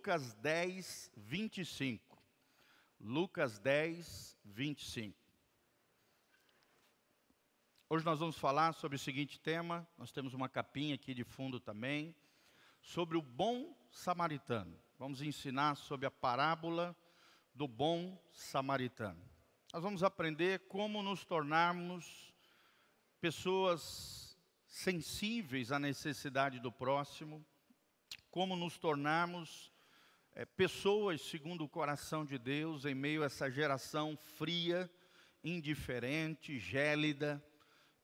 Lucas 10, 25. Lucas 10, 25. Hoje nós vamos falar sobre o seguinte tema, nós temos uma capinha aqui de fundo também, sobre o bom samaritano. Vamos ensinar sobre a parábola do bom samaritano. Nós vamos aprender como nos tornarmos pessoas sensíveis à necessidade do próximo, como nos tornarmos pessoas segundo o coração de Deus em meio a essa geração fria, indiferente, gélida.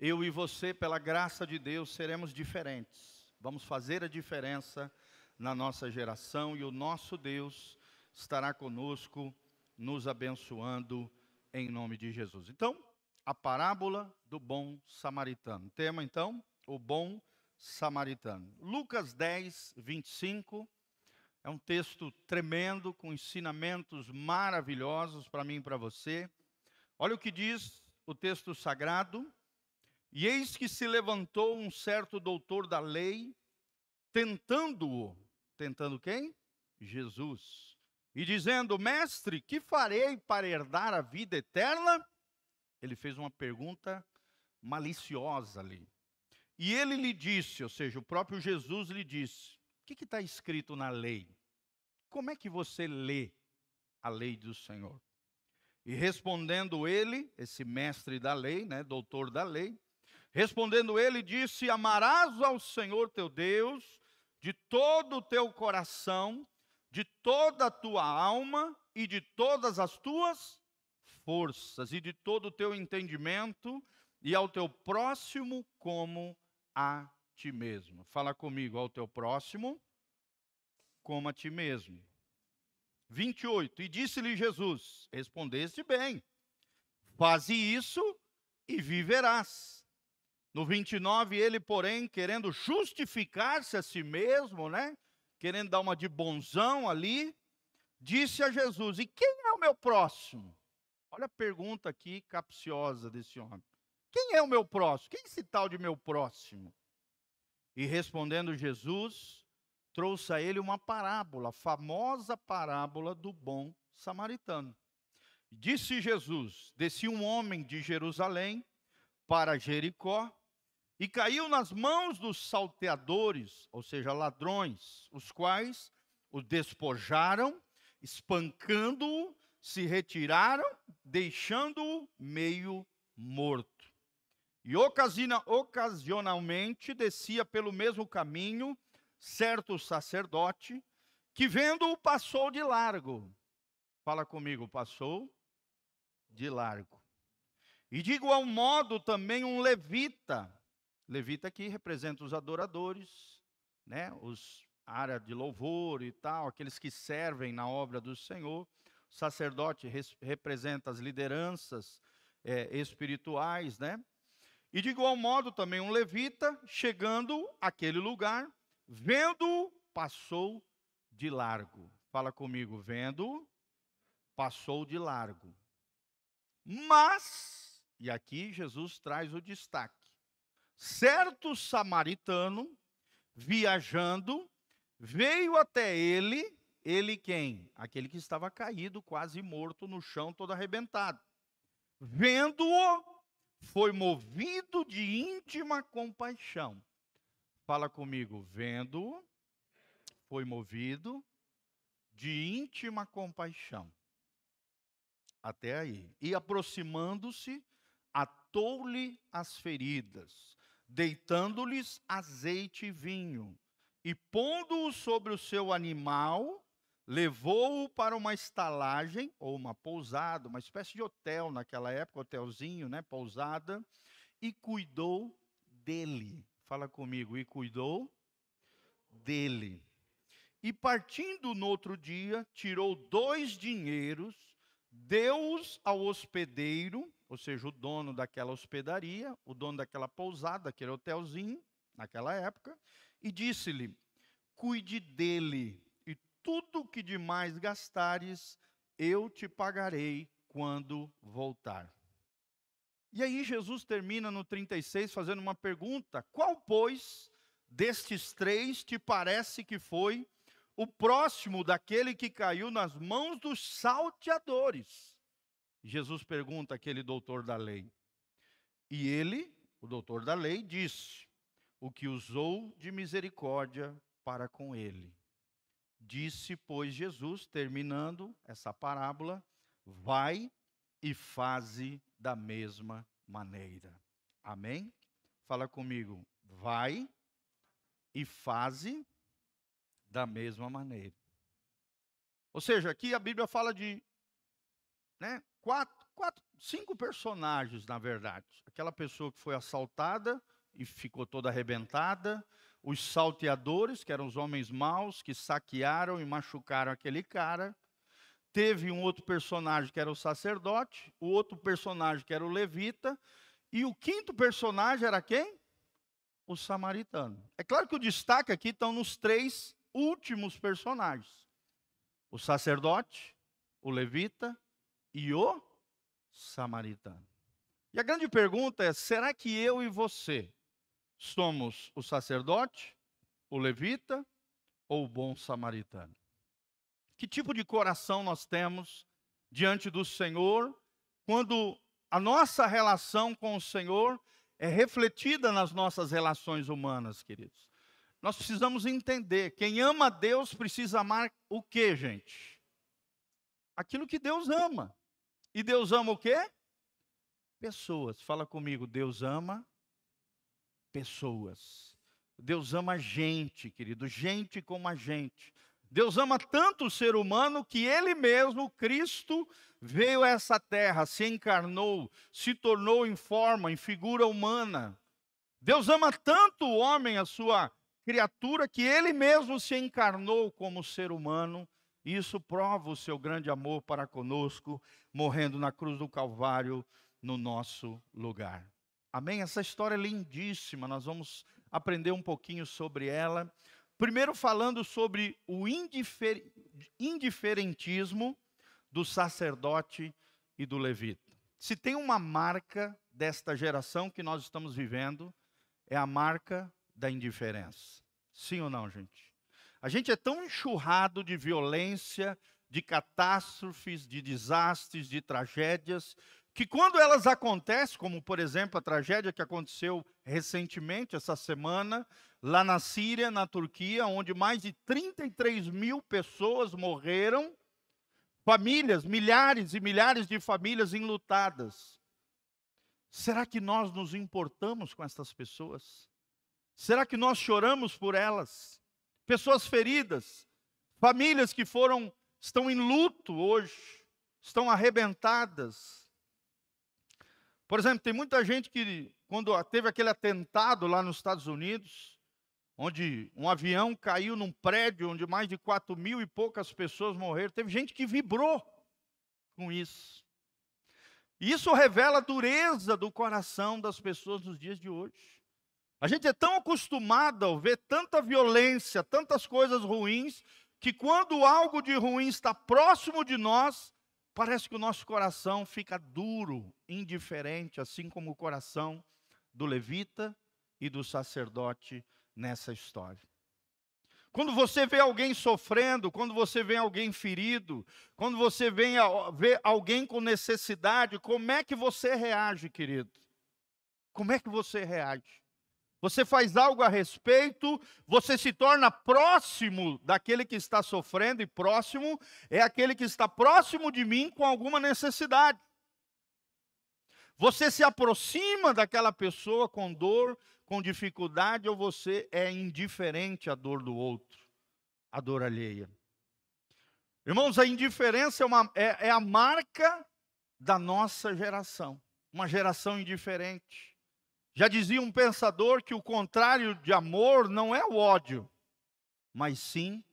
Eu e você, pela graça de Deus, seremos diferentes. Vamos fazer a diferença na nossa geração e o nosso Deus estará conosco, nos abençoando em nome de Jesus. Então, a parábola do bom samaritano. Tema, então, o bom samaritano. Lucas 10, 25. É um texto tremendo, com ensinamentos maravilhosos para mim e para você. Olha o que diz o texto sagrado. E eis que se levantou um certo doutor da lei, tentando quem? Jesus. E dizendo, mestre, que farei para herdar a vida eterna? Ele fez uma pergunta maliciosa ali. E ele lhe disse, ou seja, o próprio Jesus lhe disse, o que está escrito na lei? Como é que você lê a lei do Senhor? E respondendo ele, esse mestre da lei, doutor da lei, respondendo ele, disse, amarás ao Senhor teu Deus de todo o teu coração, de toda a tua alma e de todas as tuas forças e de todo o teu entendimento e ao teu próximo como a ti mesmo. Fala comigo, ao teu próximo como a ti mesmo. 28, e disse-lhe Jesus, respondeste bem, faze isso e viverás. No 29, ele, porém, querendo justificar-se a si mesmo, querendo dar uma de bonzão ali, disse a Jesus, e quem é o meu próximo? Olha a pergunta aqui capciosa desse homem. Quem é o meu próximo? Quem é esse tal de meu próximo? E respondendo Jesus, trouxe a ele uma parábola, a famosa parábola do bom samaritano. Disse Jesus, descia um homem de Jerusalém para Jericó, e caiu nas mãos dos salteadores, ou seja, ladrões, os quais o despojaram, espancando-o, se retiraram, deixando-o meio morto. E ocasionalmente descia pelo mesmo caminho certo sacerdote, que vendo-o passou de largo. Fala comigo, passou de largo. E de igual modo também um levita. Levita aqui representa os adoradores, a área de louvor e tal, aqueles que servem na obra do Senhor. O sacerdote representa as lideranças espirituais, E de igual modo também um levita, chegando àquele lugar, vendo, passou de largo. Fala comigo, vendo, passou de largo. Mas, e aqui Jesus traz o destaque, certo samaritano, viajando, veio até ele quem? Aquele que estava caído, quase morto no chão, todo arrebentado. Vendo-o, foi movido de íntima compaixão. Fala comigo, vendo-o, foi movido de íntima compaixão. Até aí. E aproximando-se, atou-lhe as feridas, deitando-lhes azeite e vinho, e pondo-o sobre o seu animal, levou-o para uma estalagem, ou uma pousada, uma espécie de hotel naquela época, hotelzinho, pousada, e cuidou dele. Fala comigo, e cuidou dele. E partindo no outro dia, tirou 2 dinheiros, deu-os ao hospedeiro, ou seja, o dono daquela hospedaria, o dono daquela pousada, daquele hotelzinho, naquela época, e disse-lhe, cuide dele, e tudo que demais gastares, eu te pagarei quando voltar. E aí Jesus termina no 36 fazendo uma pergunta, qual, pois, destes 3 te parece que foi o próximo daquele que caiu nas mãos dos salteadores. Jesus pergunta àquele doutor da lei. E ele, o doutor da lei, disse: o que usou de misericórdia para com ele. Disse, pois, Jesus, terminando essa parábola: vai e faze da mesma maneira. Amém? Fala comigo. Vai e faze da mesma maneira. Ou seja, aqui a Bíblia fala de, cinco personagens, na verdade. Aquela pessoa que foi assaltada e ficou toda arrebentada. Os salteadores, que eram os homens maus, que saquearam e machucaram aquele cara. Teve um outro personagem que era o sacerdote. O outro personagem que era o levita. E o quinto personagem era quem? O samaritano. É claro que o destaque aqui estão nos três últimos personagens: o sacerdote, o levita e o samaritano. E a grande pergunta é: será que eu e você somos o sacerdote, o levita ou o bom samaritano? Que tipo de coração nós temos diante do Senhor quando a nossa relação com o Senhor é refletida nas nossas relações humanas, queridos? Nós precisamos entender, quem ama a Deus precisa amar o quê, gente? Aquilo que Deus ama. E Deus ama o quê? Pessoas. Fala comigo, Deus ama pessoas. Deus ama gente, querido, gente como a gente. Deus ama tanto o ser humano que Ele mesmo, Cristo, veio a essa terra, se encarnou, se tornou em forma, em figura humana. Deus ama tanto o homem, a sua criatura, que Ele mesmo se encarnou como ser humano. E isso prova o seu grande amor para conosco, morrendo na cruz do Calvário no nosso lugar. Amém? Essa história é lindíssima, nós vamos aprender um pouquinho sobre ela. Primeiro falando sobre o indiferentismo do sacerdote e do levita. Se tem uma marca desta geração que nós estamos vivendo, é a marca da indiferença. Sim ou não, gente? A gente é tão enxurrado de violência, de catástrofes, de desastres, de tragédias, que quando elas acontecem, como por exemplo a tragédia que aconteceu recentemente, essa semana, lá na Síria, na Turquia, onde mais de 33 mil pessoas morreram, famílias, milhares e milhares de famílias enlutadas. Será que nós nos importamos com essas pessoas? Será que nós choramos por elas? Pessoas feridas, famílias que estão em luto hoje, estão arrebentadas. Por exemplo, tem muita gente que, quando teve aquele atentado lá nos Estados Unidos, onde um avião caiu num prédio onde mais de 4 mil e poucas pessoas morreram, teve gente que vibrou com isso. E isso revela a dureza do coração das pessoas nos dias de hoje. A gente é tão acostumado a ver tanta violência, tantas coisas ruins, que quando algo de ruim está próximo de nós, parece que o nosso coração fica duro, indiferente, assim como o coração do levita e do sacerdote nessa história. Quando você vê alguém sofrendo, quando você vê alguém ferido, quando você vê alguém com necessidade, como é que você reage, querido? Como é que você reage? Você faz algo a respeito, você se torna próximo daquele que está sofrendo, e próximo é aquele que está próximo de mim com alguma necessidade. Você se aproxima daquela pessoa com dor, com dificuldade, ou você é indiferente à dor do outro, à dor alheia? Irmãos, a indiferença é a marca da nossa geração, uma geração indiferente. Já dizia um pensador que o contrário de amor não é o ódio, mas sim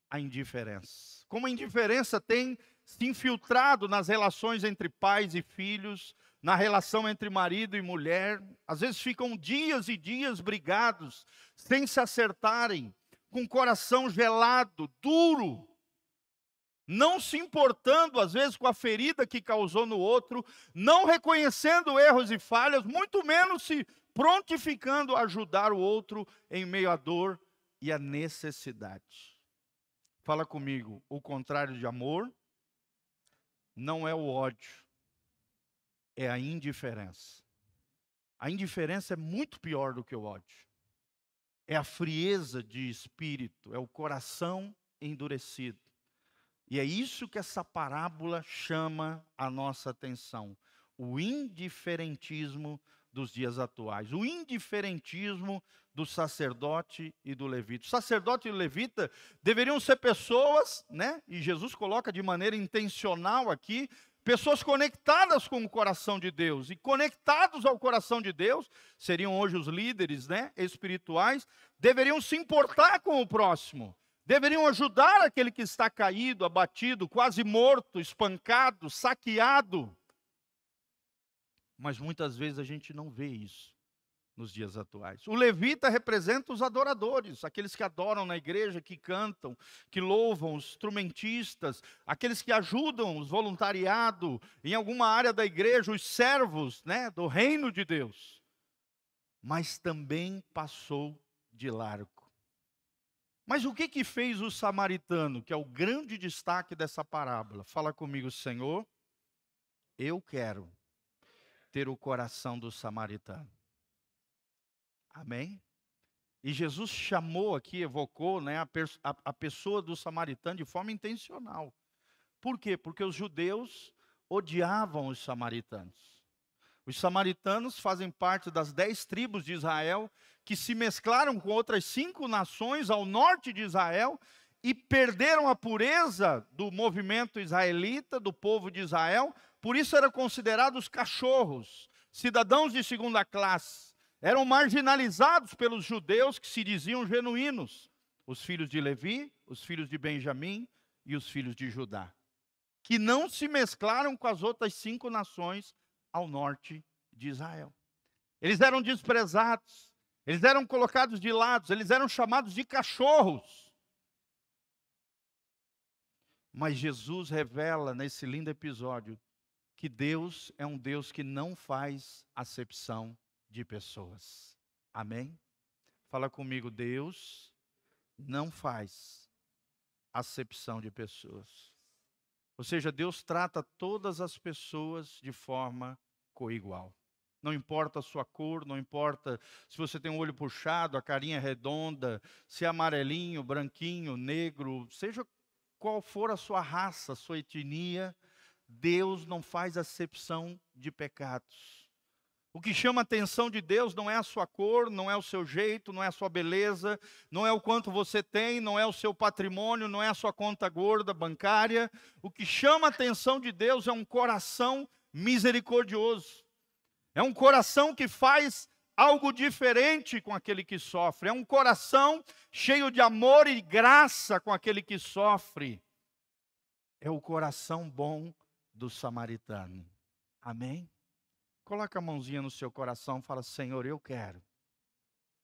a indiferença. Como a indiferença tem se infiltrado nas relações entre pais e filhos, na relação entre marido e mulher, às vezes ficam dias e dias brigados, sem se acertarem, com o coração gelado, duro, não se importando, às vezes, com a ferida que causou no outro, não reconhecendo erros e falhas, muito menos se prontificando a ajudar o outro em meio à dor e à necessidade. Fala comigo, o contrário de amor não é o ódio, é a indiferença. A indiferença é muito pior do que o ódio. É a frieza de espírito, é o coração endurecido. E é isso que essa parábola chama a nossa atenção. O indiferentismo dos dias atuais. O indiferentismo do sacerdote e do levita. O sacerdote e o levita deveriam ser pessoas, né? E Jesus coloca de maneira intencional aqui, pessoas conectadas com o coração de Deus. E conectados ao coração de Deus, seriam hoje os líderes, né, espirituais, deveriam se importar com o próximo. Deveriam ajudar aquele que está caído, abatido, quase morto, espancado, saqueado. Mas muitas vezes a gente não vê isso nos dias atuais. O levita representa os adoradores, aqueles que adoram na igreja, que cantam, que louvam, os instrumentistas, aqueles que ajudam os voluntariado em alguma área da igreja, os servos, né, do reino de Deus. Mas também passou de largo. Mas o que fez o samaritano, que é o grande destaque dessa parábola? Fala comigo, Senhor, eu quero ter o coração do samaritano. Amém? E Jesus chamou aqui, evocou, né, a pessoa do samaritano de forma intencional. Por quê? Porque os judeus odiavam os samaritanos. Os samaritanos fazem parte das 10 tribos de Israel, que se mesclaram com outras 5 nações ao norte de Israel e perderam a pureza do movimento israelita, do povo de Israel. Por isso eram considerados cachorros, cidadãos de segunda classe. Eram marginalizados pelos judeus que se diziam genuínos. Os filhos de Levi, os filhos de Benjamim e os filhos de Judá. Que não se mesclaram com as outras 5 nações ao norte de Israel. Eles eram desprezados. Eles eram colocados de lado, eles eram chamados de cachorros. Mas Jesus revela nesse lindo episódio que Deus é um Deus que não faz acepção de pessoas. Amém? Fala comigo, Deus não faz acepção de pessoas. Ou seja, Deus trata todas as pessoas de forma coigual. Não importa a sua cor, não importa se você tem um olho puxado, a carinha redonda, se é amarelinho, branquinho, negro, seja qual for a sua raça, a sua etnia, Deus não faz acepção de pecados. O que chama a atenção de Deus não é a sua cor, não é o seu jeito, não é a sua beleza, não é o quanto você tem, não é o seu patrimônio, não é a sua conta gorda bancária. O que chama a atenção de Deus é um coração misericordioso. É um coração que faz algo diferente com aquele que sofre. É um coração cheio de amor e graça com aquele que sofre. É o coração bom do samaritano. Amém? Coloca a mãozinha no seu coração e fala, Senhor, eu quero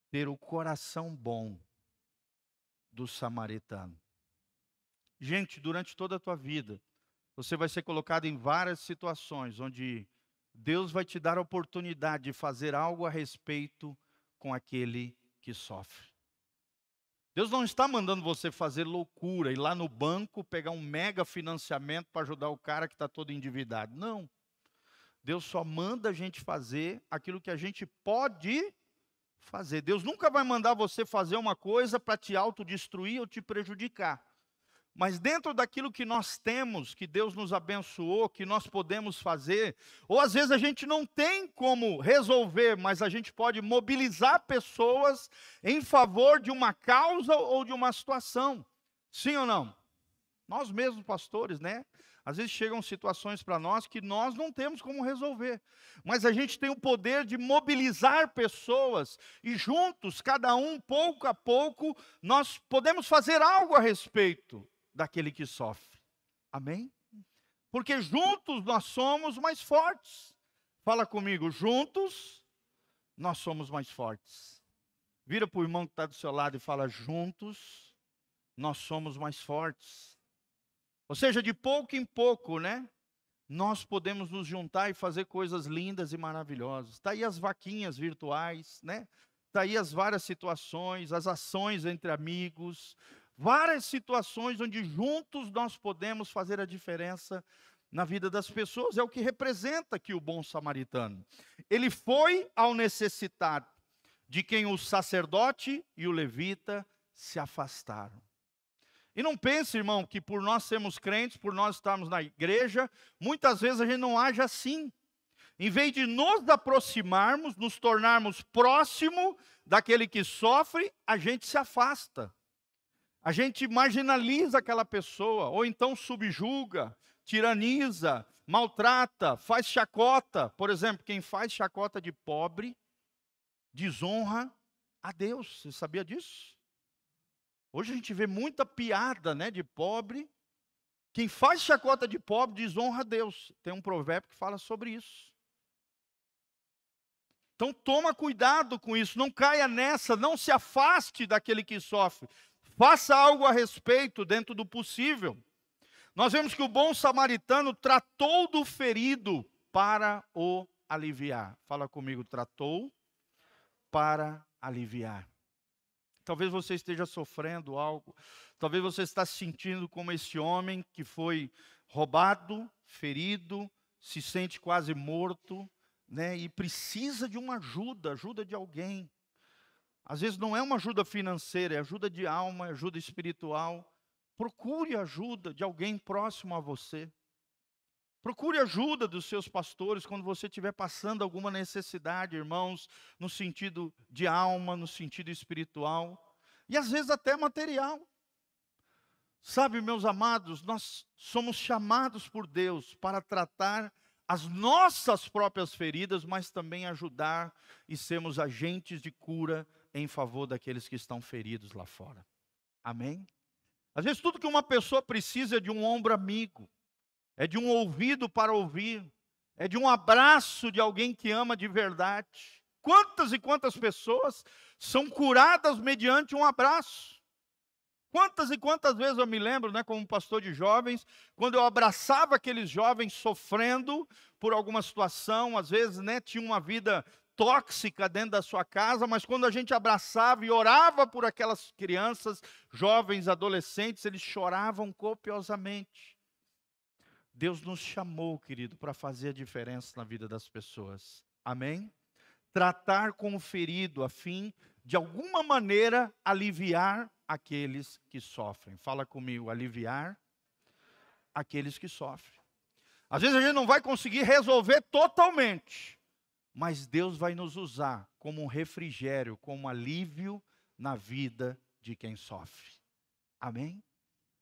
ter o coração bom do samaritano. Gente, durante toda a tua vida, você vai ser colocado em várias situações onde Deus vai te dar a oportunidade de fazer algo a respeito com aquele que sofre. Deus não está mandando você fazer loucura, ir lá no banco, pegar um mega financiamento para ajudar o cara que está todo endividado. Não. Deus só manda a gente fazer aquilo que a gente pode fazer. Deus nunca vai mandar você fazer uma coisa para te autodestruir ou te prejudicar. Mas dentro daquilo que nós temos, que Deus nos abençoou, que nós podemos fazer, ou às vezes a gente não tem como resolver, mas a gente pode mobilizar pessoas em favor de uma causa ou de uma situação. Sim ou não? Nós mesmos, pastores, né? Às vezes chegam situações para nós que nós não temos como resolver. Mas a gente tem o poder de mobilizar pessoas e juntos, cada um, pouco a pouco, nós podemos fazer algo a respeito daquele que sofre. Amém? Porque juntos nós somos mais fortes. Fala comigo, juntos nós somos mais fortes. Vira para o irmão que está do seu lado e fala, juntos nós somos mais fortes. Ou seja, de pouco em pouco, né? Nós podemos nos juntar e fazer coisas lindas e maravilhosas. Está aí as vaquinhas virtuais, né? Está aí as várias situações, as ações entre amigos. Várias situações onde juntos nós podemos fazer a diferença na vida das pessoas. É o que representa aqui o bom samaritano. Ele foi ao necessitado, de quem o sacerdote e o levita se afastaram. E não pense, irmão, que por nós sermos crentes, por nós estarmos na igreja, muitas vezes a gente não age assim. Em vez de nos aproximarmos, nos tornarmos próximo daquele que sofre, a gente se afasta. A gente marginaliza aquela pessoa, ou então subjuga, tiraniza, maltrata, faz chacota. Por exemplo, quem faz chacota de pobre, desonra a Deus. Você sabia disso? Hoje a gente vê muita piada, né, de pobre. Quem faz chacota de pobre desonra a Deus. Tem um provérbio que fala sobre isso. Então toma cuidado com isso, não caia nessa, não se afaste daquele que sofre. Faça algo a respeito dentro do possível. Nós vemos que o bom samaritano tratou do ferido para o aliviar. Fala comigo, tratou para aliviar. Talvez você esteja sofrendo algo. Talvez você está se sentindo como esse homem que foi roubado, ferido, se sente quase morto, né? E precisa de uma ajuda de alguém. Às vezes não é uma ajuda financeira, é ajuda de alma, é ajuda espiritual. Procure ajuda de alguém próximo a você. Procure ajuda dos seus pastores quando você estiver passando alguma necessidade, irmãos, no sentido de alma, no sentido espiritual, e às vezes até material. Sabe, meus amados, nós somos chamados por Deus para tratar as nossas próprias feridas, mas também ajudar e sermos agentes de cura em favor daqueles que estão feridos lá fora. Amém? Às vezes tudo que uma pessoa precisa é de um ombro amigo, é de um ouvido para ouvir, é de um abraço de alguém que ama de verdade. Quantas e quantas pessoas são curadas mediante um abraço? Quantas e quantas vezes eu me lembro, né, como pastor de jovens, quando eu abraçava aqueles jovens sofrendo por alguma situação, às vezes, né, tinha uma vida tóxica dentro da sua casa, mas quando a gente abraçava e orava por aquelas crianças, jovens, adolescentes, eles choravam copiosamente. Deus nos chamou, querido, para fazer a diferença na vida das pessoas. Amém? Tratar com o ferido a fim de alguma maneira aliviar aqueles que sofrem. Fala comigo, aliviar aqueles que sofrem. Às vezes a gente não vai conseguir resolver totalmente, mas Deus vai nos usar como um refrigério, como um alívio na vida de quem sofre. Amém?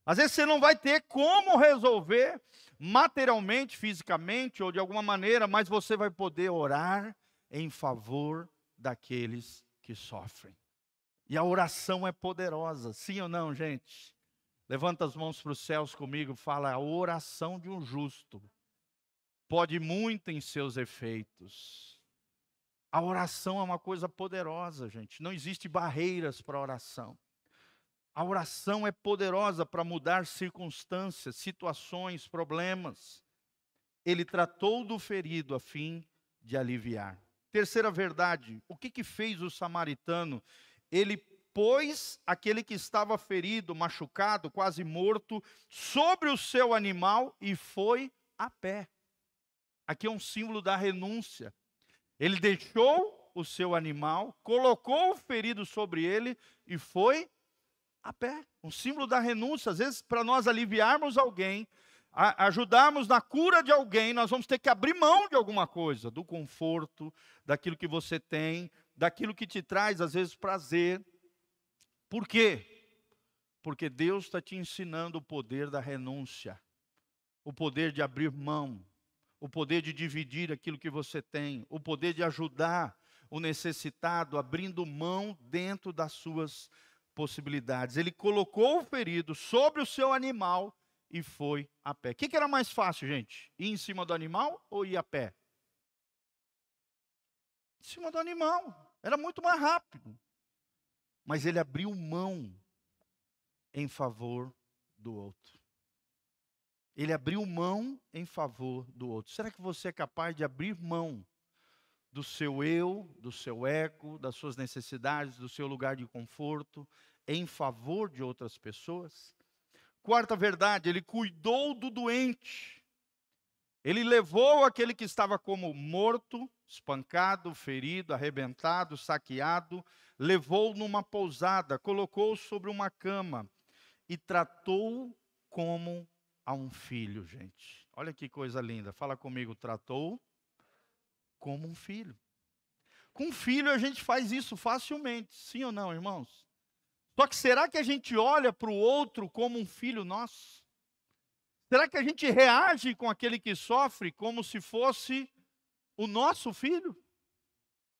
Às vezes você não vai ter como resolver materialmente, fisicamente ou de alguma maneira, mas você vai poder orar em favor daqueles que sofrem. E a oração é poderosa, sim ou não, gente? Levanta as mãos para os céus comigo, fala, a oração de um justo pode muito em seus efeitos. A oração é uma coisa poderosa, gente. Não existe barreiras para a oração. A oração é poderosa para mudar circunstâncias, situações, problemas. Ele tratou do ferido a fim de aliviar. Terceira verdade, o que fez o samaritano? Ele pôs aquele que estava ferido, machucado, quase morto, sobre o seu animal e foi a pé. Aqui é um símbolo da renúncia. Ele deixou o seu animal, colocou o ferido sobre ele e foi a pé. Um símbolo da renúncia. Às vezes, para nós aliviarmos alguém, ajudarmos na cura de alguém, nós vamos ter que abrir mão de alguma coisa, do conforto, daquilo que você tem, daquilo que te traz, às vezes, prazer. Por quê? Porque Deus está te ensinando o poder da renúncia, o poder de abrir mão, o poder de dividir aquilo que você tem, o poder de ajudar o necessitado, abrindo mão dentro das suas possibilidades. Ele colocou o ferido sobre o seu animal e foi a pé. O que era mais fácil, gente? Ir em cima do animal ou ir a pé? Em cima do animal. Era muito mais rápido. Mas ele abriu mão em favor do outro. Ele abriu mão em favor do outro. Será que você é capaz de abrir mão do seu eu, do seu ego, das suas necessidades, do seu lugar de conforto, em favor de outras pessoas. Quarta verdade, ele cuidou do doente. Ele levou aquele que estava como morto, espancado, ferido, arrebentado, saqueado, levou numa pousada, colocou sobre uma cama e tratou como a um filho, gente. Olha que coisa linda. Fala comigo, tratou como um filho. Com filho a gente faz isso facilmente, sim ou não, irmãos? Só que será que a gente olha para o outro como um filho nosso? Será que a gente reage com aquele que sofre como se fosse o nosso filho?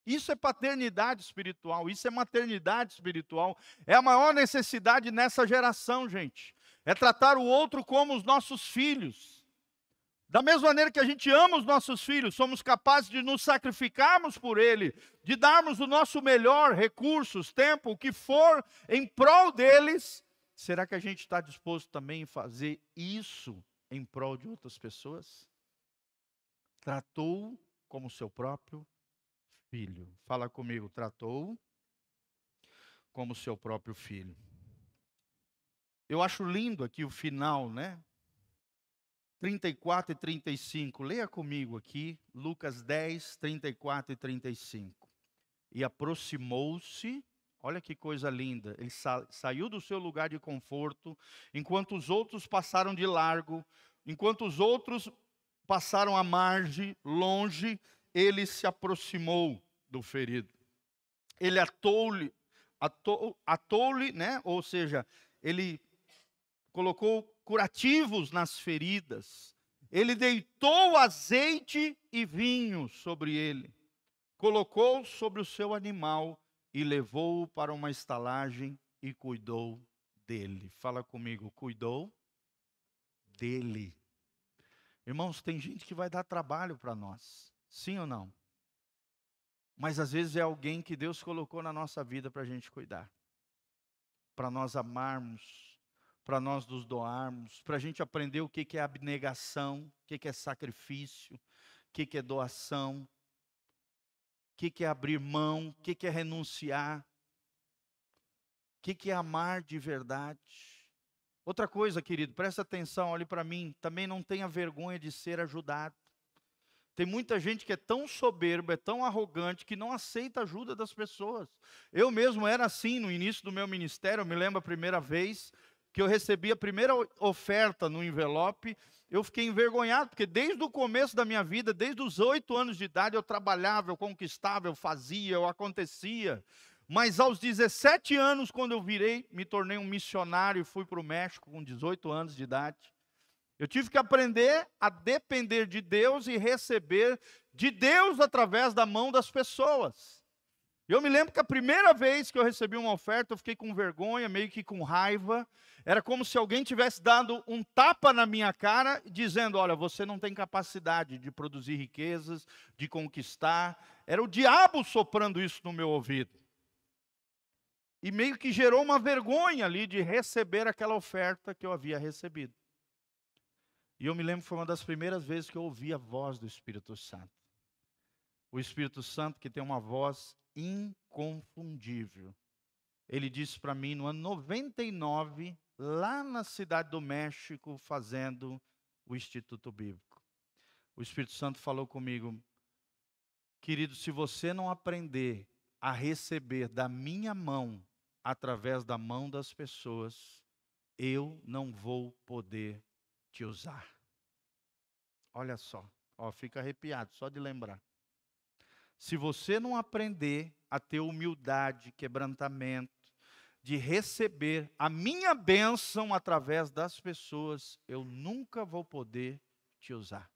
Isso é paternidade espiritual, isso é maternidade espiritual. É a maior necessidade nessa geração, gente. É tratar o outro como os nossos filhos. Da mesma maneira que a gente ama os nossos filhos, somos capazes de nos sacrificarmos por ele, de darmos o nosso melhor, recursos, tempo, o que for, em prol deles. Será que a gente está disposto também a fazer isso em prol de outras pessoas? Tratou como seu próprio filho. Fala comigo, tratou como seu próprio filho. Eu acho lindo aqui o final, né? 34 e 35. Leia comigo aqui, Lucas 10, 34 e 35. E aproximou-se. Olha que coisa linda, ele saiu do seu lugar de conforto, enquanto os outros passaram de largo, enquanto os outros passaram à margem, longe, ele se aproximou do ferido. Ele atou-lhe, né? Ou seja, ele colocou curativos nas feridas. Ele deitou azeite e vinho sobre ele, colocou sobre o seu animal, e levou-o para uma estalagem e cuidou dele. Fala comigo, cuidou dele. Irmãos, tem gente que vai dar trabalho para nós, sim ou não? Mas às vezes é alguém que Deus colocou na nossa vida para a gente cuidar, para nós amarmos, para nós nos doarmos, para a gente aprender o que é abnegação, o que é sacrifício, o que é doação, o que é abrir mão, o que é renunciar, o que é amar de verdade. Outra coisa, querido, presta atenção, olhe para mim, também não tenha vergonha de ser ajudado. Tem muita gente que é tão soberba, é tão arrogante, que não aceita a ajuda das pessoas. Eu mesmo era assim no início do meu ministério. Eu me lembro a primeira vez que eu recebi a primeira oferta no envelope, eu fiquei envergonhado, porque desde o começo da minha vida, desde os 8 anos de idade, eu trabalhava, eu conquistava, eu fazia, eu acontecia. Mas aos 17 anos, quando eu me tornei um missionário e fui para o México com 18 anos de idade, eu tive que aprender a depender de Deus e receber de Deus através da mão das pessoas. Eu me lembro que a primeira vez que eu recebi uma oferta, eu fiquei com vergonha, meio que com raiva. Era como se alguém tivesse dado um tapa na minha cara, dizendo, olha, você não tem capacidade de produzir riquezas, de conquistar. Era o diabo soprando isso no meu ouvido. E meio que gerou uma vergonha ali de receber aquela oferta que eu havia recebido. E eu me lembro que foi uma das primeiras vezes que eu ouvi a voz do Espírito Santo. O Espírito Santo que tem uma voz inconfundível. Ele disse para mim no ano 99, lá na cidade do México, fazendo o Instituto Bíblico. O Espírito Santo falou comigo, querido, se você não aprender a receber da minha mão, através da mão das pessoas, eu não vou poder te usar. Olha só, fica arrepiado só de lembrar. Se você não aprender a ter humildade, quebrantamento, de receber a minha bênção através das pessoas, eu nunca vou poder te usar.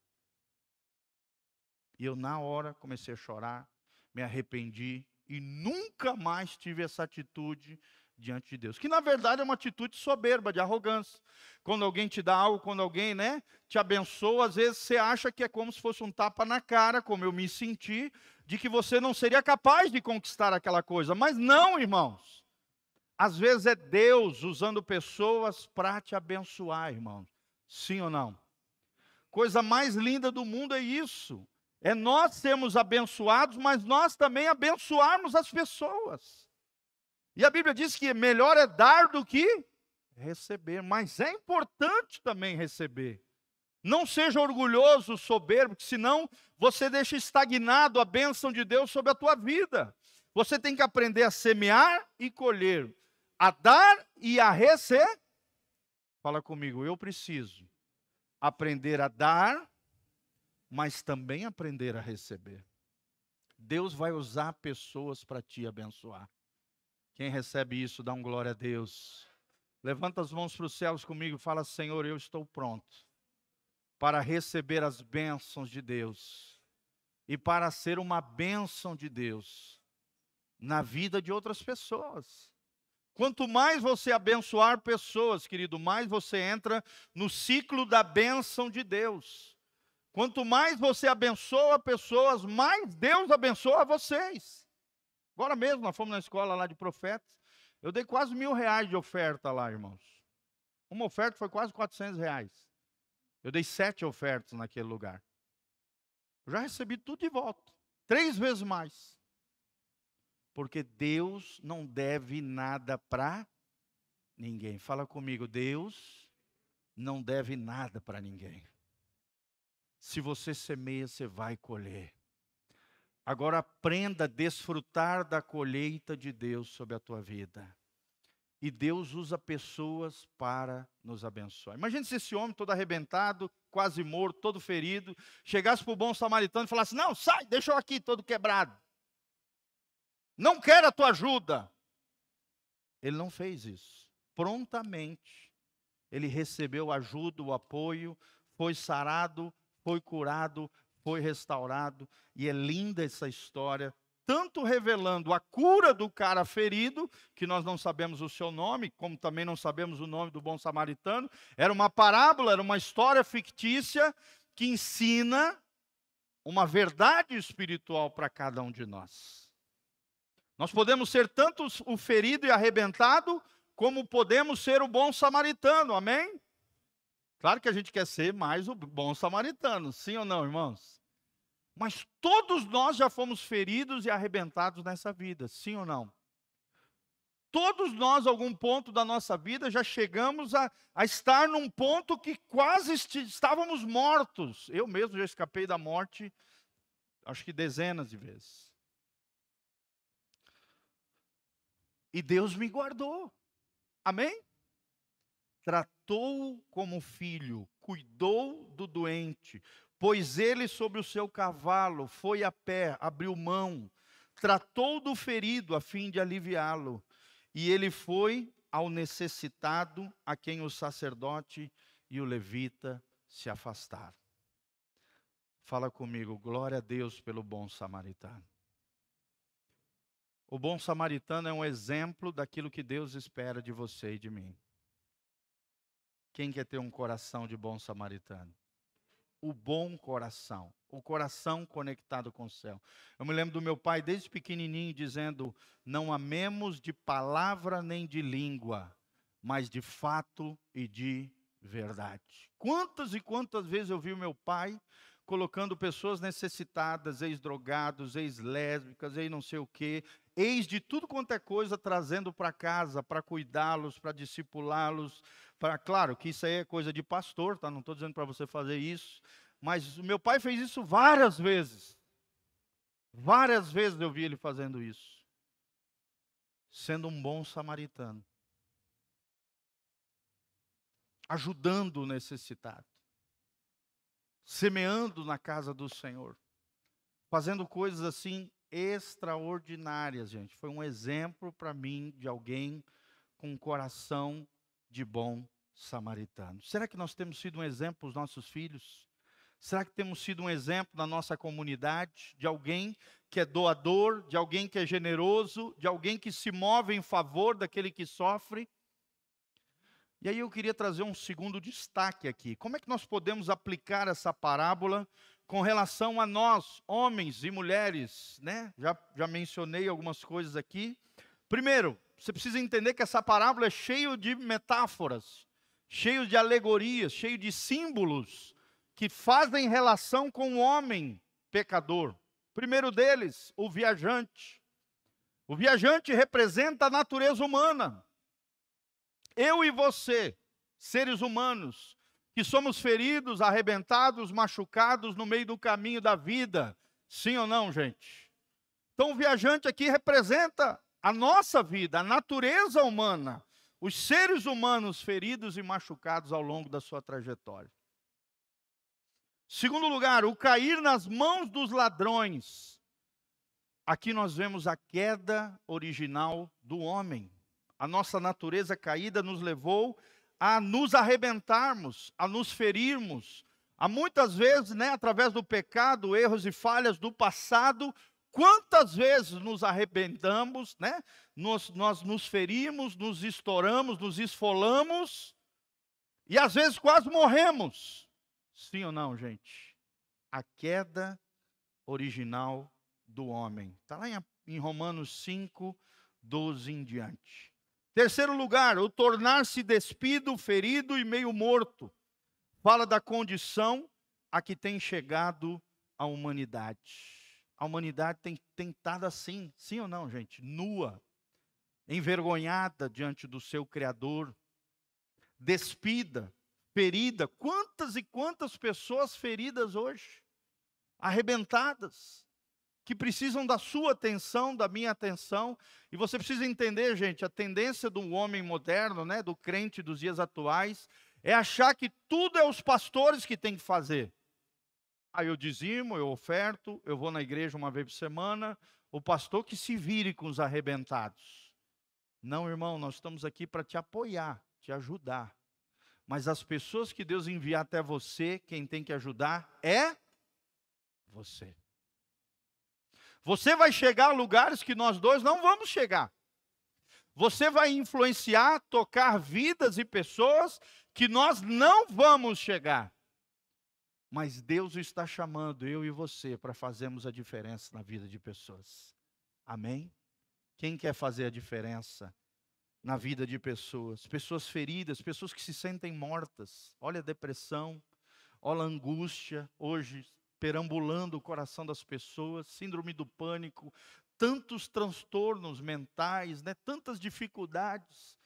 E eu na hora comecei a chorar, me arrependi e nunca mais tive essa atitude diante de Deus. Que na verdade é uma atitude soberba, de arrogância. Quando alguém te dá algo, quando alguém, te abençoa, às vezes você acha que é como se fosse um tapa na cara, como eu me senti, de que você não seria capaz de conquistar aquela coisa. Mas não, irmãos. Às vezes é Deus usando pessoas para te abençoar, irmãos. Sim ou não? Coisa mais linda do mundo é isso. É nós sermos abençoados, mas nós também abençoarmos as pessoas. E a Bíblia diz que melhor é dar do que receber, mas é importante também receber. Não seja orgulhoso, soberbo, porque senão você deixa estagnado a bênção de Deus sobre a tua vida. Você tem que aprender a semear e colher, a dar e a receber. Fala comigo, eu preciso aprender a dar, mas também aprender a receber. Deus vai usar pessoas para te abençoar. Quem recebe isso, dá um glória a Deus. Levanta as mãos para os céus comigo e fala: Senhor, eu estou pronto para receber as bênçãos de Deus e para ser uma bênção de Deus na vida de outras pessoas. Quanto mais você abençoar pessoas, querido, mais você entra no ciclo da bênção de Deus. Quanto mais você abençoa pessoas, mais Deus abençoa vocês. Agora mesmo, nós fomos na escola lá de profetas, eu dei quase R$1.000 de oferta lá, irmãos. Uma oferta foi quase R$400. Eu dei 7 ofertas naquele lugar. Eu já recebi tudo de volta, 3 vezes mais. Porque Deus não deve nada para ninguém. Fala comigo, Deus não deve nada para ninguém. Se você semeia, você vai colher. Agora aprenda a desfrutar da colheita de Deus sobre a tua vida. E Deus usa pessoas para nos abençoar. Imagine se esse homem todo arrebentado, quase morto, todo ferido, chegasse para o bom samaritano e falasse: não, sai, deixa eu aqui todo quebrado. Não quero a tua ajuda. Ele não fez isso. Prontamente, ele recebeu ajuda, o apoio, foi sarado, foi curado, foi restaurado. E é linda essa história, tanto revelando a cura do cara ferido, que nós não sabemos o seu nome, como também não sabemos o nome do bom samaritano. Era uma parábola, era uma história fictícia que ensina uma verdade espiritual para cada um de nós. Nós podemos ser tanto o ferido e arrebentado, como podemos ser o bom samaritano, amém? Claro que a gente quer ser mais o bom samaritano, sim ou não, irmãos? Mas todos nós já fomos feridos e arrebentados nessa vida, sim ou não? Todos nós, a algum ponto da nossa vida, já chegamos a estar num ponto que quase estávamos mortos. Eu mesmo já escapei da morte, acho que dezenas de vezes. E Deus me guardou. Amém? Tratou-o como filho, cuidou do doente, pôs ele sobre o seu cavalo, foi a pé, abriu mão, tratou do ferido a fim de aliviá-lo. E ele foi ao necessitado, a quem o sacerdote e o levita se afastaram. Fala comigo, glória a Deus pelo bom samaritano. O bom samaritano é um exemplo daquilo que Deus espera de você e de mim. Quem quer ter um coração de bom samaritano? O bom coração, o coração conectado com o céu. Eu me lembro do meu pai desde pequenininho dizendo: não amemos de palavra nem de língua, mas de fato e de verdade. Quantas e quantas vezes eu vi o meu pai colocando pessoas necessitadas, ex-drogados, ex-lésbicas, ex não sei o quê, ex de tudo quanto é coisa, trazendo para casa, para cuidá-los, para discipulá-los, claro que isso aí é coisa de pastor, tá? Não estou dizendo para você fazer isso, mas o meu pai fez isso várias vezes. Várias vezes eu vi ele fazendo isso. Sendo um bom samaritano. Ajudando o necessitado. Semeando na casa do Senhor. Fazendo coisas assim extraordinárias, gente. Foi um exemplo para mim de alguém com um coração de bom samaritano. Será que nós temos sido um exemplo para os nossos filhos? Será que temos sido um exemplo na nossa comunidade de alguém que é doador, de alguém que é generoso, de alguém que se move em favor daquele que sofre? E aí eu queria trazer um segundo destaque aqui. Como é que nós podemos aplicar essa parábola com relação a nós, homens e mulheres, né? Já mencionei algumas coisas aqui. Primeiro, você precisa entender que essa parábola é cheia de metáforas, cheia de alegorias, cheia de símbolos que fazem relação com o homem pecador. Primeiro deles, o viajante. O viajante representa a natureza humana. Eu e você, seres humanos, que somos feridos, arrebentados, machucados no meio do caminho da vida. Sim ou não, gente? Então o viajante aqui representa a nossa vida, a natureza humana, os seres humanos feridos e machucados ao longo da sua trajetória. Segundo lugar, o cair nas mãos dos ladrões. Aqui nós vemos a queda original do homem. A nossa natureza caída nos levou a nos arrebentarmos, a nos ferirmos. Há muitas vezes, através do pecado, erros e falhas do passado, quantas vezes nos arrebentamos, nós nos ferimos, nos estouramos, nos esfolamos, e às vezes quase morremos. Sim ou não, gente? A queda original do homem. Está lá em Romanos 5, 12 em diante. Terceiro lugar, o tornar-se despido, ferido e meio morto. Fala da condição a que tem chegado a humanidade. A humanidade tem estado assim, sim ou não, gente? Nua, envergonhada diante do seu Criador, despida, ferida. Quantas e quantas pessoas feridas hoje, arrebentadas, que precisam da sua atenção, da minha atenção. E você precisa entender, gente, a tendência do homem moderno, do crente dos dias atuais, é achar que tudo é os pastores que têm que fazer. Aí eu dizimo, eu oferto, eu vou na igreja uma vez por semana, o pastor que se vire com os arrebentados. Não, irmão, nós estamos aqui para te apoiar, te ajudar. Mas as pessoas que Deus enviar até você, quem tem que ajudar é você. Você vai chegar a lugares que nós dois não vamos chegar. Você vai influenciar, tocar vidas e pessoas que nós não vamos chegar. Mas Deus está chamando eu e você para fazermos a diferença na vida de pessoas. Amém? Quem quer fazer a diferença na vida de pessoas? Pessoas feridas, pessoas que se sentem mortas. Olha a depressão, olha a angústia hoje perambulando o coração das pessoas, síndrome do pânico, tantos transtornos mentais, tantas dificuldades.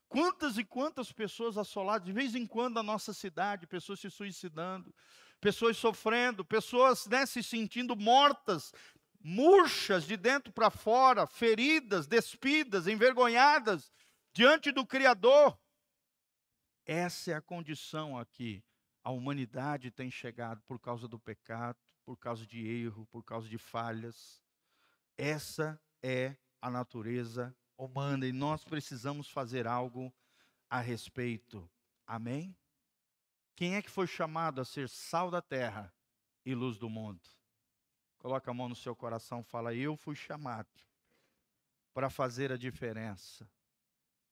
Quantas e quantas pessoas assoladas, de vez em quando na nossa cidade, pessoas se suicidando, pessoas sofrendo, pessoas se sentindo mortas, murchas de dentro para fora, feridas, despidas, envergonhadas, diante do Criador. Essa é a condição aqui. A humanidade tem chegado por causa do pecado, por causa de erro, por causa de falhas. Essa é a natureza humana e nós precisamos fazer algo a respeito. Amém? Quem é que foi chamado a ser sal da terra e luz do mundo? Coloca a mão no seu coração e fala: eu fui chamado para fazer a diferença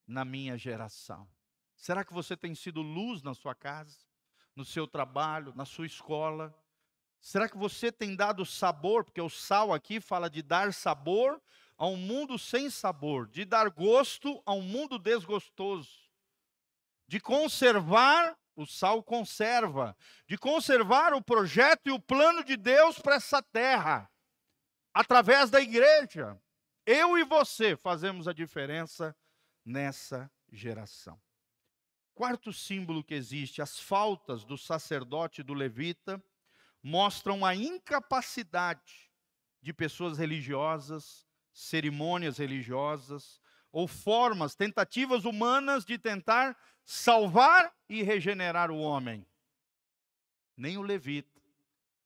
na minha geração. Será que você tem sido luz na sua casa, no seu trabalho, na sua escola? Será que você tem dado sabor? Porque o sal aqui fala de dar sabor a um mundo sem sabor, de dar gosto a um mundo desgostoso, de conservar, o sal conserva, de conservar o projeto e o plano de Deus para essa terra, através da igreja. Eu e você fazemos a diferença nessa geração. Quarto símbolo que existe, as faltas do sacerdote e do levita mostram a incapacidade de pessoas religiosas, cerimônias religiosas, ou formas, tentativas humanas de tentar salvar e regenerar o homem. Nem o levita,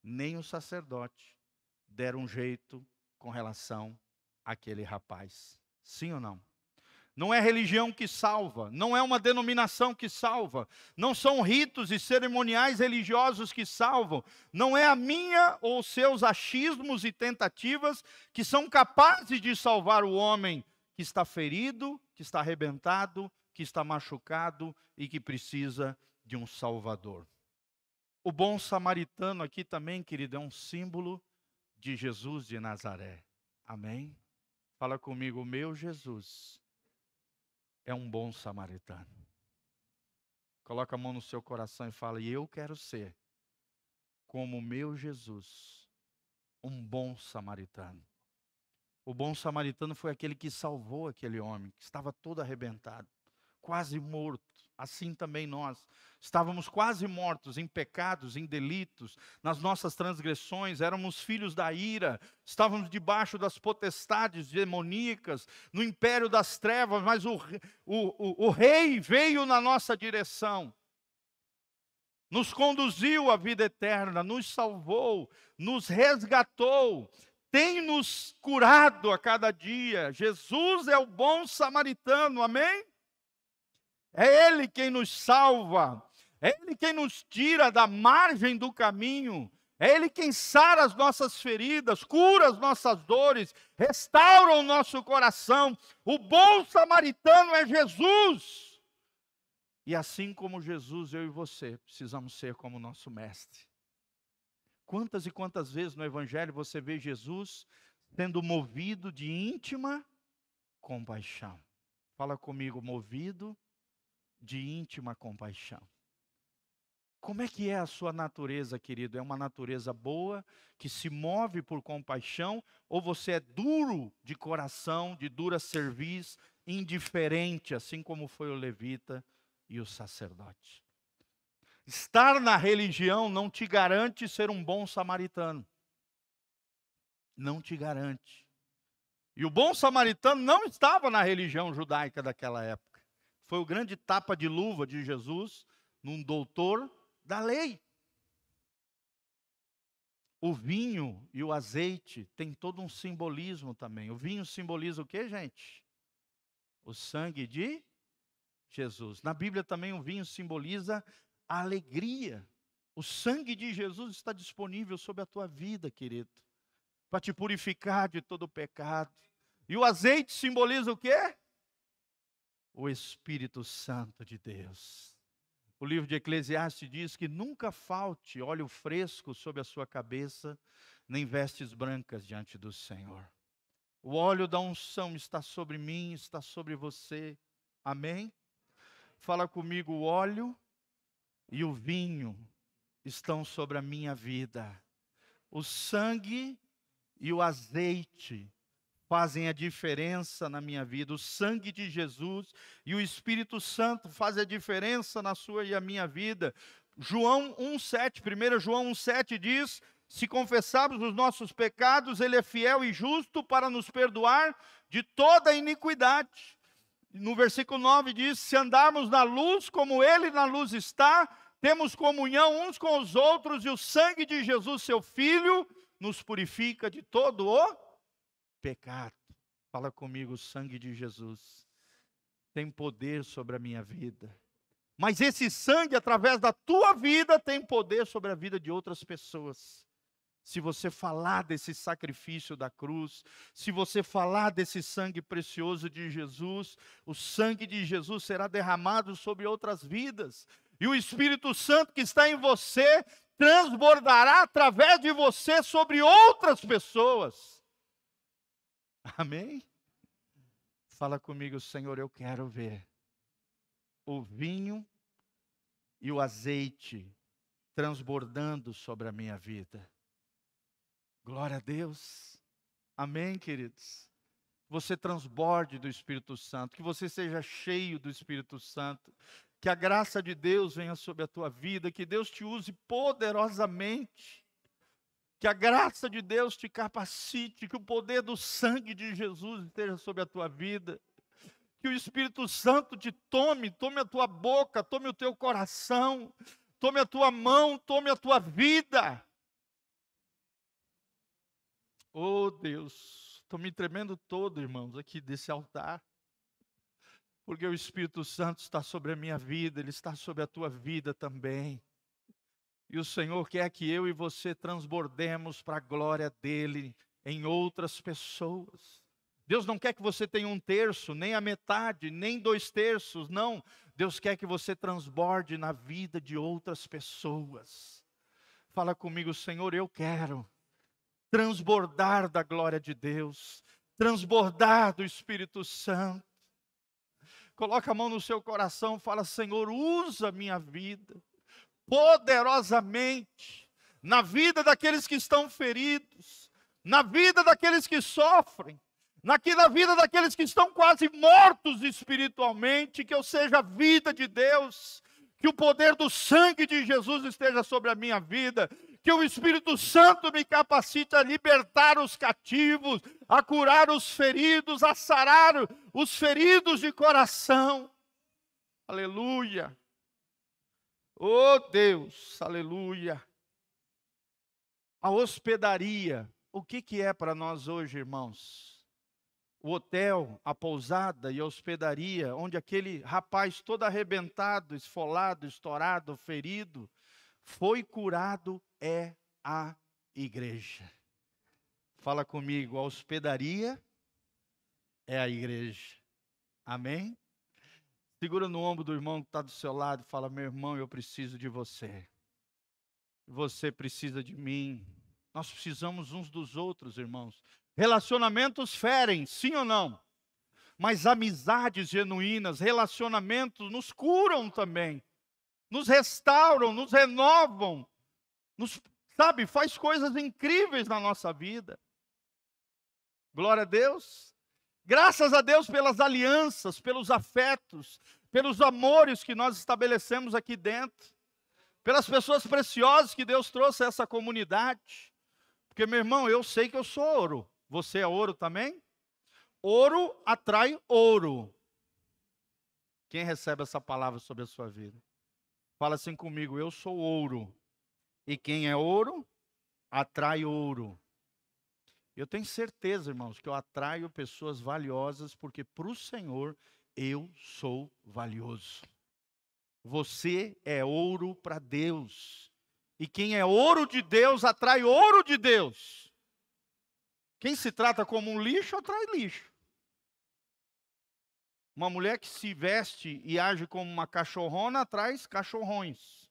nem o sacerdote deram um jeito com relação àquele rapaz. Sim ou não? Não é religião que salva, não é uma denominação que salva, não são ritos e cerimoniais religiosos que salvam, não é a minha ou seus achismos e tentativas que são capazes de salvar o homem que está ferido, que está arrebentado, que está machucado e que precisa de um Salvador. O bom samaritano aqui também, querido, é um símbolo de Jesus de Nazaré. Amém? Fala comigo, o meu Jesus é um bom samaritano. Coloca a mão no seu coração e fala: e eu quero ser como o meu Jesus, um bom samaritano. O bom samaritano foi aquele que salvou aquele homem, que estava todo arrebentado, quase morto. Assim também nós. Estávamos quase mortos em pecados, em delitos, nas nossas transgressões, éramos filhos da ira, estávamos debaixo das potestades demoníacas, no império das trevas, mas o rei veio na nossa direção, nos conduziu à vida eterna, nos salvou, nos resgatou, tem nos curado a cada dia. Jesus é o bom samaritano, amém? É Ele quem nos salva, é Ele quem nos tira da margem do caminho, é Ele quem sara as nossas feridas, cura as nossas dores, restaura o nosso coração. O bom samaritano é Jesus. E assim como Jesus, eu e você precisamos ser como nosso mestre. Quantas e quantas vezes no Evangelho você vê Jesus sendo movido de íntima compaixão? Fala comigo, movido de íntima compaixão. Como é que é a sua natureza, querido? É uma natureza boa, que se move por compaixão, ou você é duro de coração, de dura cerviz, indiferente, assim como foi o levita e o sacerdote? Estar na religião não te garante ser um bom samaritano. Não te garante. E o bom samaritano não estava na religião judaica daquela época. Foi o grande tapa de luva de Jesus num doutor da lei. O vinho e o azeite tem todo um simbolismo também. O vinho simboliza o quê, gente? O sangue de Jesus. Na Bíblia também o vinho simboliza a alegria. O sangue de Jesus está disponível sobre a tua vida, querido, para te purificar de todo o pecado. E o azeite simboliza o quê? O Espírito Santo de Deus. O livro de Eclesiastes diz que nunca falte óleo fresco sobre a sua cabeça, nem vestes brancas diante do Senhor. O óleo da unção está sobre mim, está sobre você. Amém? Fala comigo, o óleo e o vinho estão sobre a minha vida. O sangue e o azeite fazem a diferença na minha vida. O sangue de Jesus e o Espírito Santo fazem a diferença na sua e a minha vida. João 1,7, 1 João 1,7 diz: se confessarmos os nossos pecados, Ele é fiel e justo para nos perdoar de toda a iniquidade. No versículo 9 diz: se andarmos na luz como Ele na luz está, temos comunhão uns com os outros, e o sangue de Jesus, seu Filho, nos purifica de todo o pecado. Fala comigo, o sangue de Jesus tem poder sobre a minha vida. Mas esse sangue, através da tua vida, tem poder sobre a vida de outras pessoas. Se você falar desse sacrifício da cruz, se você falar desse sangue precioso de Jesus, o sangue de Jesus será derramado sobre outras vidas. E o Espírito Santo que está em você transbordará através de você sobre outras pessoas. Amém? Fala comigo, Senhor, eu quero ver o vinho e o azeite transbordando sobre a minha vida. Glória a Deus. Amém, queridos? Você transborde do Espírito Santo, que você seja cheio do Espírito Santo, que a graça de Deus venha sobre a tua vida, que Deus te use poderosamente, que a graça de Deus te capacite, que o poder do sangue de Jesus esteja sobre a tua vida, que o Espírito Santo te tome a tua boca, tome o teu coração, tome a tua mão, tome a tua vida. Oh Deus, estou me tremendo todo, irmãos, aqui desse altar, porque o Espírito Santo está sobre a minha vida, Ele está sobre a tua vida também. E o Senhor quer que eu e você transbordemos para a glória dEle em outras pessoas. Deus não quer que você tenha um terço, nem a metade, nem 2/3, não. Deus quer que você transborde na vida de outras pessoas. Fala comigo, Senhor, eu quero transbordar da glória de Deus, transbordar do Espírito Santo. Coloca a mão no seu coração, fala, Senhor, usa a minha vida poderosamente na vida daqueles que estão feridos, na vida daqueles que sofrem, na vida daqueles que estão quase mortos espiritualmente, que eu seja a vida de Deus, que o poder do sangue de Jesus esteja sobre a minha vida, que o Espírito Santo me capacite a libertar os cativos, a curar os feridos, a sarar os feridos de coração. Aleluia. Oh Deus, aleluia. A hospedaria, o que é para nós hoje, irmãos? O hotel, a pousada e a hospedaria, onde aquele rapaz todo arrebentado, esfolado, estourado, ferido, foi curado, é a igreja. Fala comigo, a hospedaria é a igreja. Amém? Segura no ombro do irmão que está do seu lado e fala: meu irmão, eu preciso de você. Você precisa de mim. Nós precisamos uns dos outros, irmãos. Relacionamentos ferem, sim ou não? Mas amizades genuínas, relacionamentos nos curam também. Nos restauram, nos renovam. Sabe, faz coisas incríveis na nossa vida. Glória a Deus. Graças a Deus pelas alianças, pelos afetos, pelos amores que nós estabelecemos aqui dentro. Pelas pessoas preciosas que Deus trouxe a essa comunidade. Porque, meu irmão, eu sei que eu sou ouro. Você é ouro também? Ouro atrai ouro. Quem recebe essa palavra sobre a sua vida? Fala assim comigo: eu sou ouro. E quem é ouro, atrai ouro. Eu tenho certeza, irmãos, que eu atraio pessoas valiosas, porque para o Senhor eu sou valioso. Você é ouro para Deus. E quem é ouro de Deus, atrai ouro de Deus. Quem se trata como um lixo, atrai lixo. Uma mulher que se veste e age como uma cachorrona, atrai cachorrões.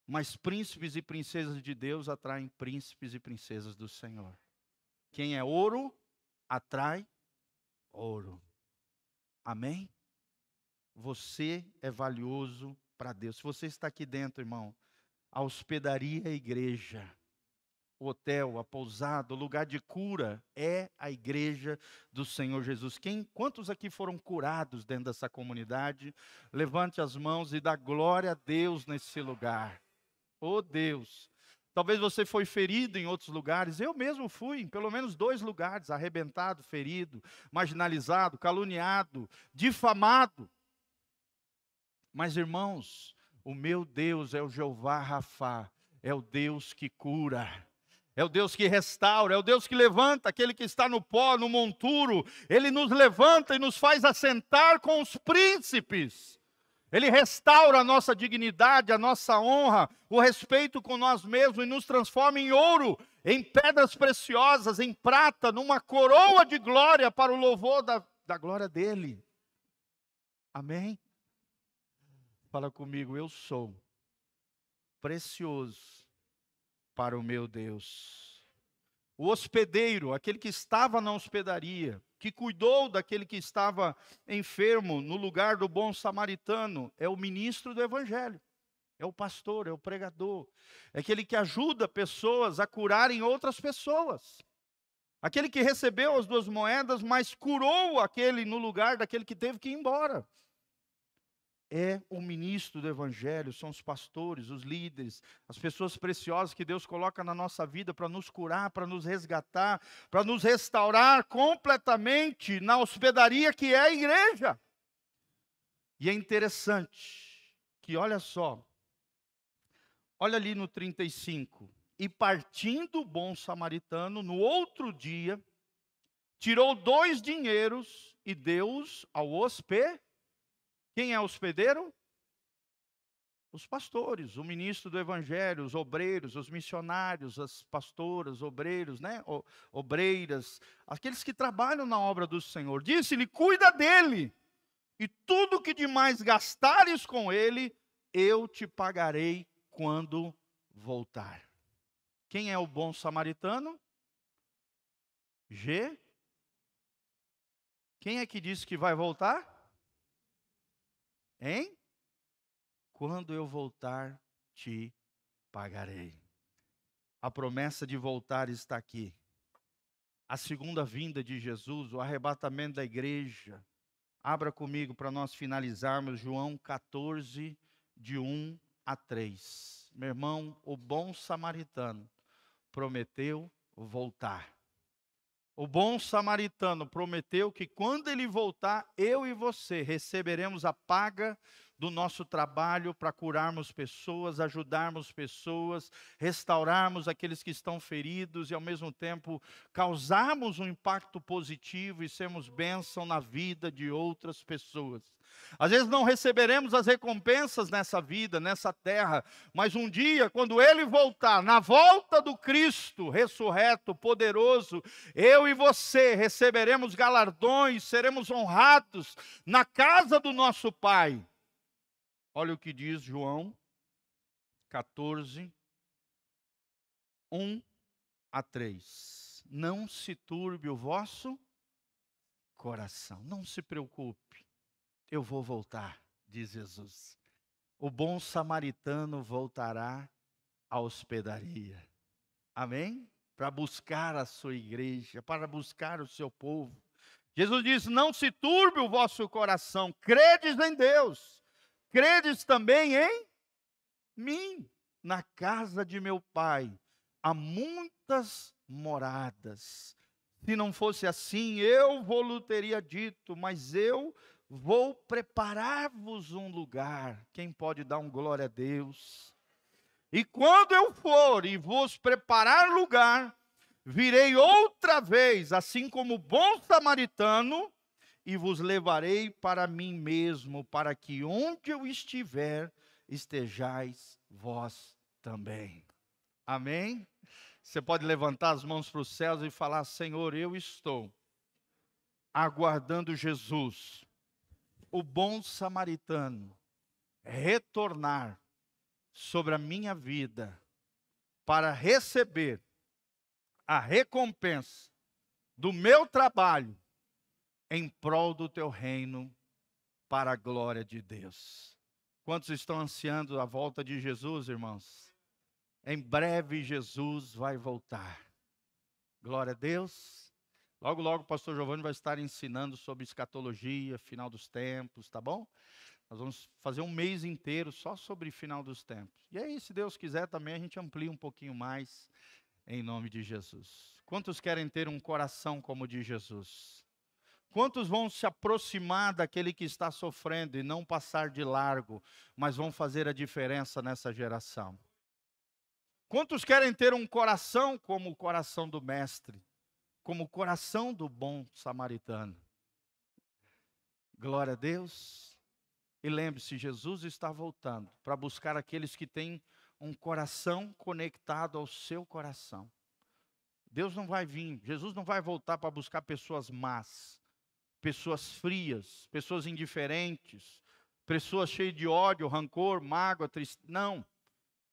Mas príncipes e princesas de Deus atraem príncipes e princesas do Senhor. Quem é ouro, atrai ouro. Amém? Você é valioso para Deus. Se você está aqui dentro, irmão, a hospedaria é a igreja. O hotel, a pousada, o lugar de cura é a igreja do Senhor Jesus. Quantos aqui foram curados dentro dessa comunidade? Levante as mãos e dá glória a Deus nesse lugar. Oh Deus, talvez você foi ferido em outros lugares. Eu mesmo fui em pelo menos 2 lugares, arrebentado, ferido, marginalizado, caluniado, difamado. Mas, irmãos, o meu Deus é o Jeová Rafá, é o Deus que cura, é o Deus que restaura, é o Deus que levanta aquele que está no pó, no monturo. Ele nos levanta e nos faz assentar com os príncipes. Ele restaura a nossa dignidade, a nossa honra, o respeito com nós mesmos e nos transforma em ouro, em pedras preciosas, em prata, numa coroa de glória para o louvor da glória dele. Amém? Fala comigo: eu sou precioso para o meu Deus. O hospedeiro, aquele que estava na hospedaria, que cuidou daquele que estava enfermo no lugar do bom samaritano, é o ministro do evangelho, é o pastor, é o pregador, é aquele que ajuda pessoas a curarem outras pessoas. Aquele que recebeu as 2 moedas, mas curou aquele no lugar daquele que teve que ir embora. É o ministro do evangelho, são os pastores, os líderes, as pessoas preciosas que Deus coloca na nossa vida para nos curar, para nos resgatar, para nos restaurar completamente na hospedaria que é a igreja. E é interessante que, olha só, olha ali no 35, e partindo o bom samaritano, no outro dia, tirou 2 dinheiros e deu-os ao hospedeiro. Quem é hospedeiro? Os pastores, o ministro do evangelho, os obreiros, os missionários, as pastoras, obreiros, né? Obreiras, aqueles que trabalham na obra do Senhor. Disse-lhe: cuida dele, e tudo que demais gastares com ele, eu te pagarei quando voltar. Quem é o bom samaritano? G. Quem é que disse que vai voltar? Hein? Quando eu voltar, te pagarei. A promessa de voltar está aqui. a segunda vinda de Jesus, o arrebatamento da igreja. Abra comigo para nós finalizarmos João 14, de 1 a 3. Meu irmão, o bom samaritano prometeu voltar. O bom samaritano prometeu que quando ele voltar, eu e você receberemos a paga do nosso trabalho para curarmos pessoas, ajudarmos pessoas, restaurarmos aqueles que estão feridos e ao mesmo tempo causarmos um impacto positivo e sermos bênção na vida de outras pessoas. Às vezes não receberemos as recompensas nessa vida, nessa terra, mas um dia, quando Ele voltar, na volta do Cristo ressurreto, poderoso, eu e você receberemos galardões, seremos honrados na casa do nosso Pai. Olha o que diz João 14, 1 a 3. Não se turbe o vosso coração, não se preocupe. Eu vou voltar, diz Jesus. O bom samaritano voltará à hospedaria. Amém? Para buscar a sua igreja, para buscar o seu povo. Jesus diz, não se turbe o vosso coração. Credes em Deus. Credes também em mim. Na casa de meu Pai há muitas moradas. Se não fosse assim, eu vou-lhe teria dito, mas eu vou preparar-vos um lugar. Quem pode dar um glória a Deus? E quando eu for e vos preparar lugar, virei outra vez, assim como bom samaritano, e vos levarei para mim mesmo, para que onde eu estiver, estejais vós também. Amém? Você pode levantar as mãos para os céus e falar, Senhor, eu estou aguardando Jesus, o bom samaritano, retornar sobre a minha vida para receber a recompensa do meu trabalho em prol do teu reino para a glória de Deus. Quantos estão ansiando a volta de Jesus, irmãos? Em breve Jesus vai voltar. Glória a Deus. Logo, logo o pastor Giovanni vai estar ensinando sobre escatologia, final dos tempos, tá bom? Nós vamos fazer um mês inteiro só sobre final dos tempos. E aí, se Deus quiser também, a gente amplia um pouquinho mais, em nome de Jesus. Quantos querem ter um coração como o de Jesus? Quantos vão se aproximar daquele que está sofrendo e não passar de largo, mas vão fazer a diferença nessa geração? Quantos querem ter um coração como o coração do Mestre? Como o coração do bom samaritano? Glória a Deus. E lembre-se, Jesus está voltando para buscar aqueles que têm um coração conectado ao seu coração. Deus não vai vir, Jesus não vai voltar para buscar pessoas más, pessoas frias, pessoas indiferentes, pessoas cheias de ódio, rancor, mágoa, tristeza. Não.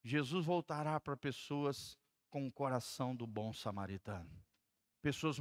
Jesus voltará para pessoas com o coração do bom samaritano. Pessoas